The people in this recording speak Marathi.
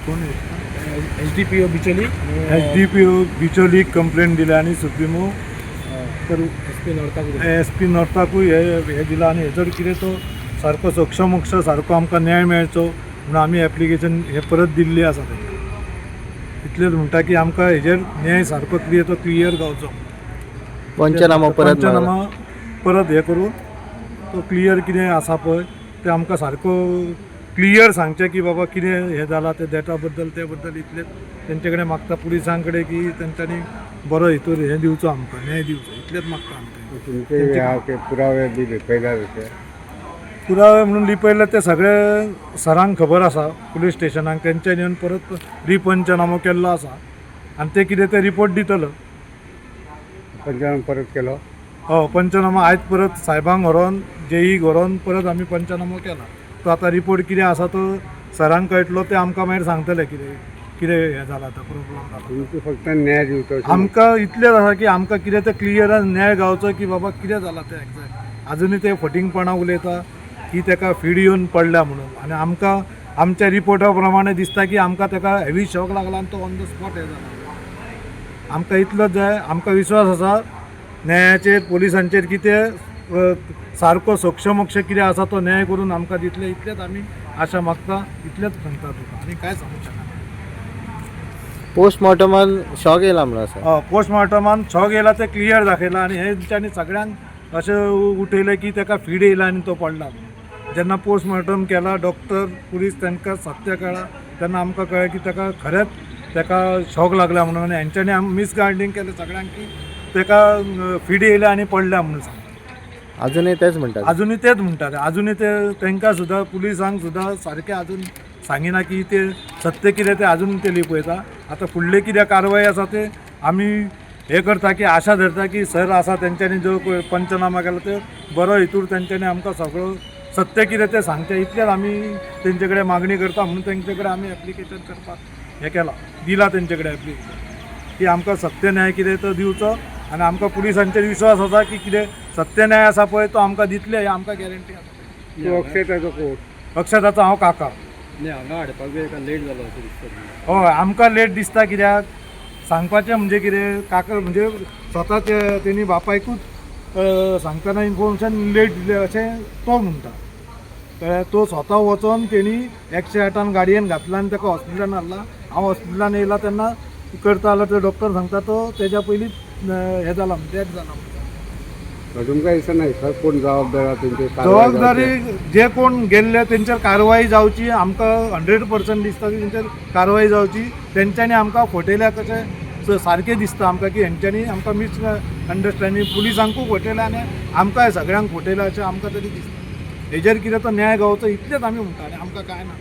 कोण SDPO Bicholim SDPO Bicholim complaint दिल्या आणि सुप्रिमो तर SP नॉर्थाकूय हे दिला आणि हेजर कितें तो सारको सक्षमोक्ष सारको आमकां न्याय मेळचो म्हणून आमी एप्लिकेशन हे परत दिल्ली आसा तेंकां. इतलेंच म्हणटा की आमकां हेजेर न्याय सारको क्लियर गावचो. पंचनामा परत हे करून तो क्लियर कितें आसा पळय ते आमकां सारको क्लियर सांगचें की बाबा कितें हें जालां ते डेटा बद्दल ते बद्दल इतलें तेंचे कडेन मागता पुलिसां कडेन की तेंच्यांनी बरो हितूर हें दिवचो आमकां न्याय दिवचो इतलेंच मागता आमकां. पुरावे बी लिपयला तशें पुरावे म्हणून लिपयले ते सगळे सरांक खबर आसा पुलीस स्टेशनाक तेंच्यांनी येवन परत रिपंचनामो केल्लो आसा आनी ते कितें ते रिपोर्ट दितलो. पंचनामा परत केलो. पंचनामा आयज परत साहेबांक व्हरोन JE व्हरोन परत आमी पंचनामो केला. तो आतां रिपोर्ट कितें आसा तो सरांक कळटलो ते आमकां मागीर सांगतले कितें हें जालां तो प्रॉब्लम जाला. तुमकां फक्त न्याय दिवचो. आमकां इतलेंच आसा की आमकां कितें ते क्लियर न्याय गावचो की बाबा कितें जालां तें एक्झॅक्ट. आजुनूय ते फटिंगपणां उलयता की ताका फीड येवन पडल्या म्हणून आनी आमकां आमच्या रिपोर्टा प्रमाणे दिसता की आमकां ताका हेवी शॉक लागला आनी तो ऑन द स्पॉट हे जाला. आमकां इतलोच जाय आमकां विश्वास आसा न्यायाचेर पुलिसांचेर की ते सारको सक्षमोक्ष कितें आसा तो न्याय करून आमकां दितले इतलेंच आमी आशा मागता इतलेंच सांगता तुका आनी कांय सांगूंक शकना. पोस्टमॉर्टमान शॉक येयला म्हणून आसा. पोस्टमॉर्टमान शॉक येयला ते क्लियर दाखयला आनी हेंच्यांनी सगळ्यांक अशें उठयलें की ताका फीड येयला आनी तो पडला. जेन्ना पोस्टमॉर्टम केला डॉक्टर पुलीस तांकां सत्य कळ्ळां तेन्ना आमकां कळ्ळें की ताका खरेंच ताका शॉक लागला म्हणून आनी हेंच्यांनी मिसगायडींग केलें सगळ्यांक की ताका फीड येयल्या आनी पडल्या म्हणून सांगता. अजूनही तेच म्हणतात. अजूनही तेच म्हणटात. अजूनही ते तांकां सुद्दां पुलिसांक सुद्दां सारकें अजून सांगिना की ते सत्य कितें ते अजून ते लिपयता. आतां फुडले कितें कारवाय आसा ते आमी हे करता की आशा धरता की सर आसा तेंच्यांनी जो पंचनामा केला ते बरो हितूर तेंच्यांनी आमकां सगळो सत्य कितें ते सांगचें इतलेंच आमी तेंचे कडेन मागणी करता म्हणून तेंचे कडेन आमी एप्लिकेशन करपाक हें केलां दिलां तेंचे कडेन एप्लिकेशन की आमकां सत्य न्याय कितें तो दिवचो आनी आमकां पुलिसांचेर विश्वास आसा की कितें सत्य न्याय आसा पळय तो आमकां दितले हे आमकां गॅरंटी आसा. तूं अक्षताचो कोण? अक्षताचो हांव काका. हांगा हाडपाक बी लेट जालो अशें दिसता. हय आमकां लेट दिसता कित्याक सांगपाचें म्हणजे कितें काका म्हणजे स्वता तेणी बापायकूच सांगतना इन्फॉर्मेशन लेट दिलें अशें तो म्हणटा. कळ्ळें. तो स्वता वचोन तेणी 108 गाडयेन घातला आनी ताका हॉस्पिटलान हाडला. हांव हॉस्पिटलान येयला तेन्ना करता जाल्यार तो डॉक्टर सांगता तो तेज्या पयलींच हें जाला डेथ जाला. तुमकां दिसना खंय कोण जबाबदार आहा तेंचेर जबाबदारी जे कोण गेल्ले तेंचेर कारवाई जावची आमकां 100% दिसता की तेंचेर कारवाई जावची. तेंच्यांनी आमकां फटयल्या कशें सारकें दिसता आमकां की हेंच्यांनी आमकां मिस अंडरस्टँडींग पुलिसांकूय फटयल्या आनी आमकांय सगळ्यांक फटयल्या अशें आमकां तरी दिसता. हेजेर कितें तो न्याय गावचो इतलेंच आमी म्हणटा आनी आमकां कांय ना.